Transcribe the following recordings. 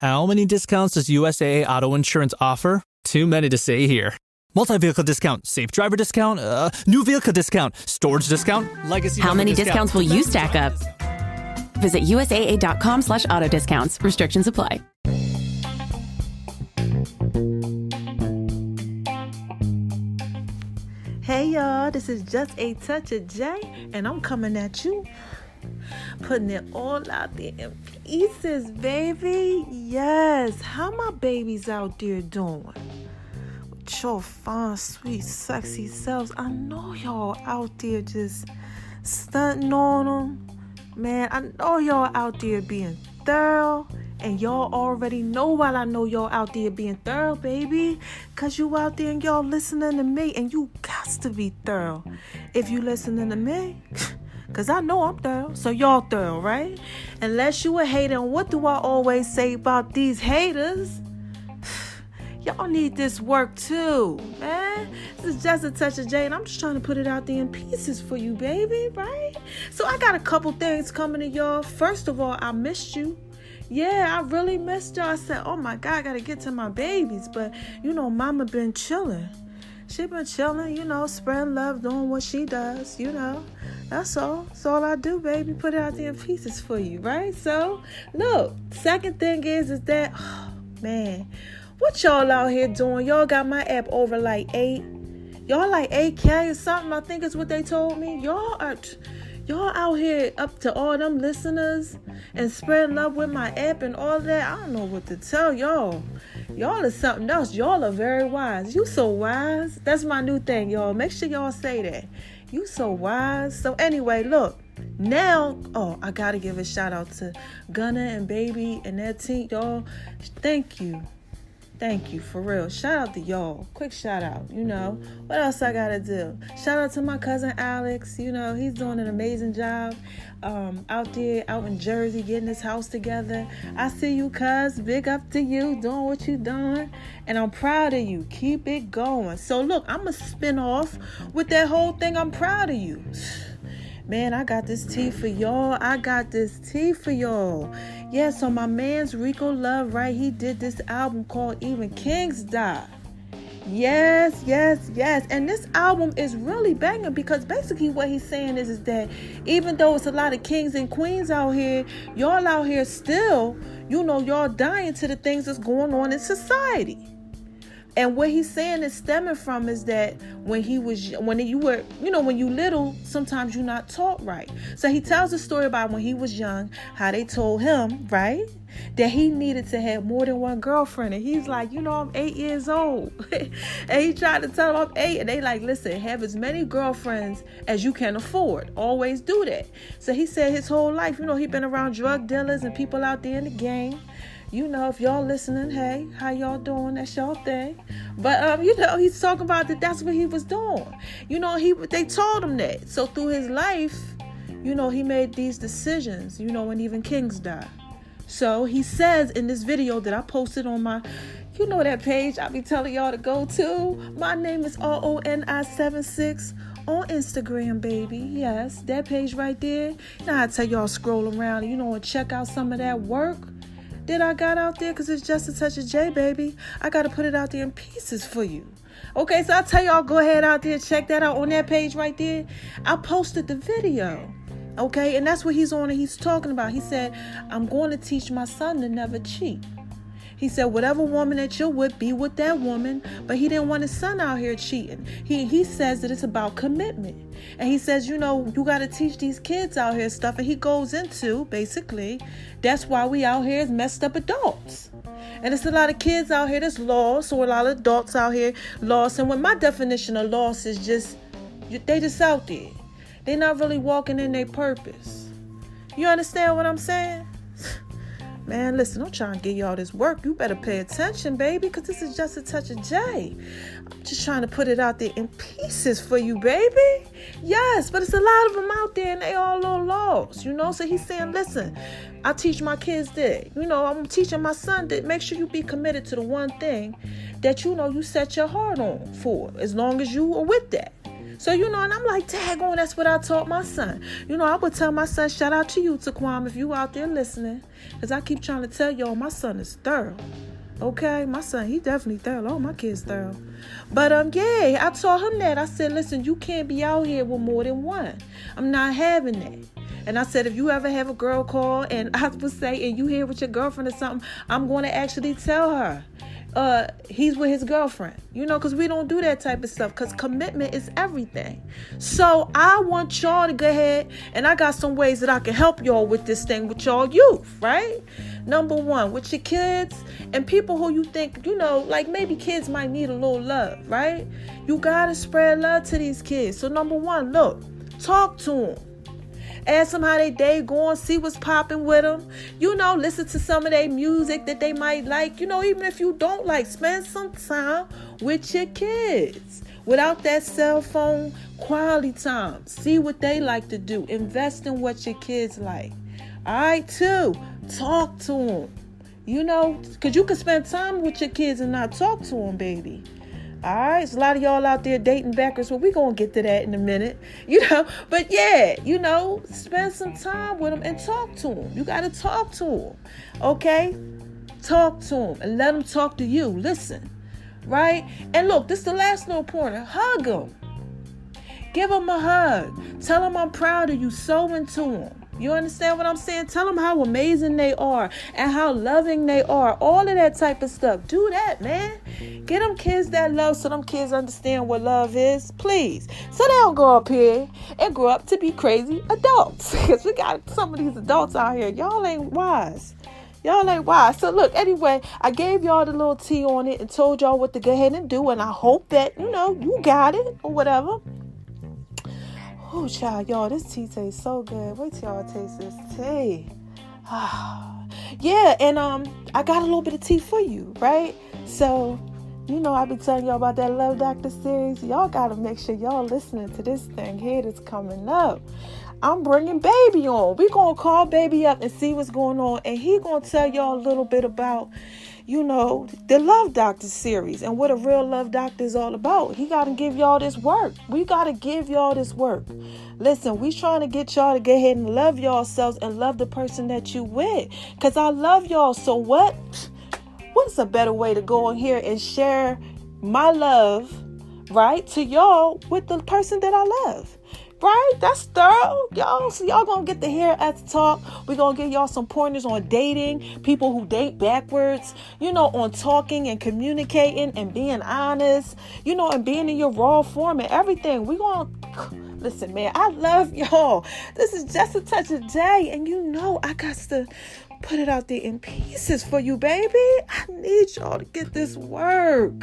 How many discounts does USAA Auto Insurance offer? Too many to say here. Multi-vehicle discount, safe driver discount, new vehicle discount, storage discount, legacy. How many discounts will you stack up? Visit USAA.com/auto discounts. Restrictions apply. Hey y'all, this is Just a Touch of J, and I'm coming at you, putting it all out there in pieces, baby. Yes, how my babies out there doing? With your fine, sweet, sexy selves. I know y'all out there just stunting on them. Man, I know y'all out there being thorough. And y'all already know while I know y'all out there being thorough, baby. Because you out there and y'all listening to me. And you got to be thorough if you listening to me. Because I know I'm thorough. So y'all thorough, right? Unless you a hater. And what do I always say about these haters? Y'all need this work too, man. This is Just a Touch of J, and I'm just trying to put it out there in pieces for you, baby, right? So I got a couple things coming to y'all. First of all, I missed you. Yeah, I really missed y'all. I said, oh my God, I got to get to my babies. But, mama been chilling. She been chilling, spreading love, doing what she does, That's all. That's all I do, baby. Put it out there in pieces for you, right? So, look, second thing is that, oh, man, what y'all out here doing? Y'all got my app over like 8K or something. I think is what they told me. Y'all out here up to all them listeners and spreading love with my app and all that. I don't know what to tell y'all. Y'all is something else. Y'all are very wise. You so wise. That's my new thing, y'all. Make sure y'all say that. You so wise. So anyway, look. Now, I got to give a shout out to Gunna and Baby and their team, y'all. Thank you. Thank you, for real. Shout out to y'all. Quick shout out, What else I gotta do? Shout out to my cousin Alex. He's doing an amazing job out there, out in Jersey, getting his house together. I see you, cuz. Big up to you, doing what you doing. And I'm proud of you. Keep it going. So, look, I'm going to spin off with that whole thing. I'm proud of you. Man, I got this tea for y'all. Yeah, so my man's Rico Love, right? He did this album called Even Kings Die. Yes. And this album is really banging because basically what he's saying is that even though it's a lot of kings and queens out here, y'all out here still, y'all dying to the things that's going on in society. And what he's saying is stemming from is that when you little, sometimes you're not taught right. So he tells a story about when he was young, how they told him, right, that he needed to have more than one girlfriend. And he's like, I'm 8 years old. And he tried to tell them I'm 8. And they like, listen, have as many girlfriends as you can afford. Always do that. So he said his whole life, he been around drug dealers and people out there in the game. If y'all listening, hey, how y'all doing? That's y'all thing. But, he's talking about that's what he was doing. They told him that. So through his life, he made these decisions, when even kings die. So he says in this video that I posted on my, that page I be telling y'all to go to. My name is RONI76 on Instagram, baby. Yes, that page right there. Now I tell y'all scroll around, and check out some of that work that I got out there, because it's Just a Touch of J, baby. I got to put it out there in pieces for you. Okay, so I tell y'all, go ahead out there, check that out on that page right there. I posted the video. Okay, and that's what he's on and he's talking about. He said, I'm going to teach my son to never cheat. He said, whatever woman that you're with, be with that woman. But he didn't want his son out here cheating. He says that it's about commitment. And he says, you got to teach these kids out here stuff. And he goes into, basically, that's why we out here as messed up adults. And it's a lot of kids out here that's lost, or a lot of adults out here lost. And when my definition of lost is just, they just out there. They're not really walking in their purpose. You understand what I'm saying? Man, listen, I'm trying to get y'all this work. You better pay attention, baby, because this is Just a Touch of J. I'm just trying to put it out there in pieces for you, baby. Yes, but it's a lot of them out there, and they all a little lost, So he's saying, listen, I teach my kids that. I'm teaching my son that make sure you be committed to the one thing that, you set your heart on for, as long as you are with that. So, and I'm like, daggone, that's what I taught my son. I would tell my son, shout out to you, Taquam, if you out there listening. Because I keep trying to tell y'all, my son is thorough. Okay? My son, he definitely thorough. All my kids thorough. But, I taught him that. I said, listen, you can't be out here with more than one. I'm not having that. And I said, if you ever have a girl call and I would say, and you here with your girlfriend or something, I'm going to actually tell her he's with his girlfriend, because we don't do that type of stuff, because commitment is everything. So I want y'all to go ahead, and I got some ways that I can help y'all with this thing with y'all youth, right? Number one, with your kids and people who you think, like maybe kids might need a little love, right? You got to spread love to these kids. So number one, look, talk to them. Ask them how they day going, see what's popping with them. Listen to some of their music that they might like. Even if you don't like, spend some time with your kids. Without that cell phone, quality time. See what they like to do. Invest in what your kids like. All right, too. Talk to them. Because you can spend time with your kids and not talk to them, baby. All right, there's a lot of y'all out there dating backwards. Well, we're going to get to that in a minute, But yeah, spend some time with them and talk to them. You got to talk to them, okay? Talk to them and let them talk to you. Listen, right? And look, this is the last little pointer. Hug them. Give them a hug. Tell them I'm proud of you. Sow into them. You understand what I'm saying? Tell them how amazing they are and how loving they are. All of that type of stuff. Do that, man. Get them kids that love so them kids understand what love is. Please. So they don't go up here and grow up to be crazy adults. Because we got some of these adults out here. Y'all ain't wise. So look, anyway, I gave y'all the little tea on it and told y'all what to go ahead and do. And I hope that, you got it or whatever. Oh, child, y'all, this tea tastes so good. Wait till y'all taste this tea. Yeah, and I got a little bit of tea for you, right? So, I be telling y'all about that Love Doctor series. Y'all got to make sure y'all listening to this thing here that's coming up. I'm bringing Baby on. We're going to call Baby up and see what's going on. And he going to tell y'all a little bit about, the Love Doctor series and what a real love doctor is all about. He got to give y'all this work. We got to give y'all this work. Listen, we trying to get y'all to go ahead and love yourselves and love the person that you with. Because I love y'all. So what's a better way to go in here and share my love, right, to y'all with the person that I love? Right? That's thorough, y'all. So y'all gonna get to hear us talk. We're gonna give y'all some pointers on dating, people who date backwards, on talking and communicating and being honest, and being in your raw form and everything. We gonna listen, man. I love y'all. This is Just a Touch of J, and I got to put it out there in pieces for you, baby. I need y'all to get this work.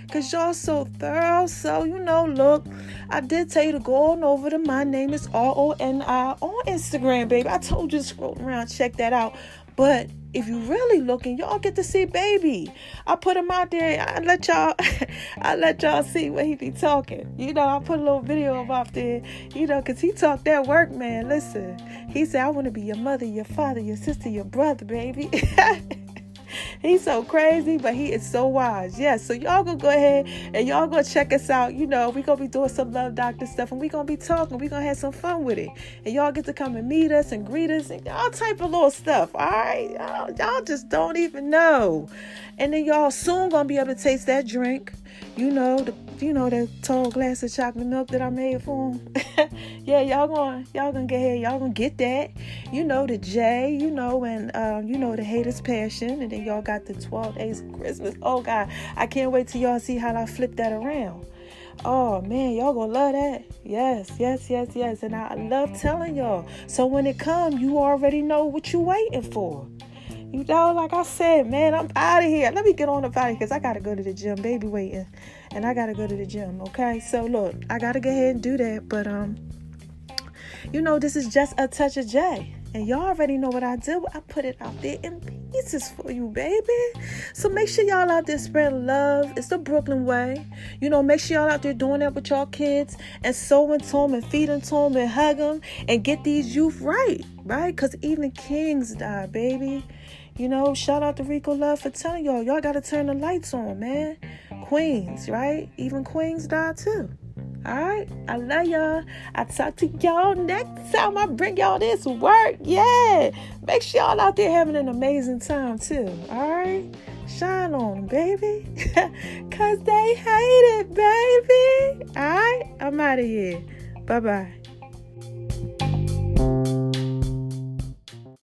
Because y'all so thorough. So, look, I did tell you to go on over to My Name is RONI on Instagram, baby. I told you to scroll around, check that out. But if you really looking, y'all get to see Baby. I put him out there. I let y'all see what he be talking. I put a little video of out there, because he talked that work, man. Listen, he said, I want to be your mother, your father, your sister, your brother, baby. He's so crazy, but he is so wise. Yes, so y'all gonna go ahead and y'all gonna check us out. We're gonna be doing some Love Doctor stuff, and we're gonna be talking. We're gonna have some fun with it. And y'all get to come and meet us and greet us and all type of little stuff. All right, y'all just don't even know. And then y'all soon gonna be able to taste that drink. That tall glass of chocolate milk that I made for him. Yeah, y'all gonna get ahead. Y'all gonna get that. The J, and the Haters Passion. And then y'all got the 12 Days of Christmas. Oh, God. I can't wait till y'all see how I flip that around. Oh, man, y'all gonna love that. Yes. And I love telling y'all. So when it comes, you already know what you waiting for. Like I said, man, I'm out of here. Let me get on up out of here because I got to go to the gym. Baby waiting. And I got to go to the gym, okay? So, look, I got to go ahead and do that. But, this is Just a Touch of J. And y'all already know what I do. I put it out there in pieces for you, baby. So make sure y'all out there spreading love. It's the Brooklyn way. Make sure y'all out there doing that with y'all kids and sewing to them and feeding to them and hug them and get these youth right? Because even kings die, baby. Shout out to Rico Love for telling y'all got to turn the lights on, man. Queens, right? Even queens die too. All right, I love y'all. I'll talk to y'all next time I bring y'all this work. Yeah, make sure y'all out there having an amazing time too. All right, shine on them, baby, cause they hate it, baby. All right, I'm out of here. Bye-bye.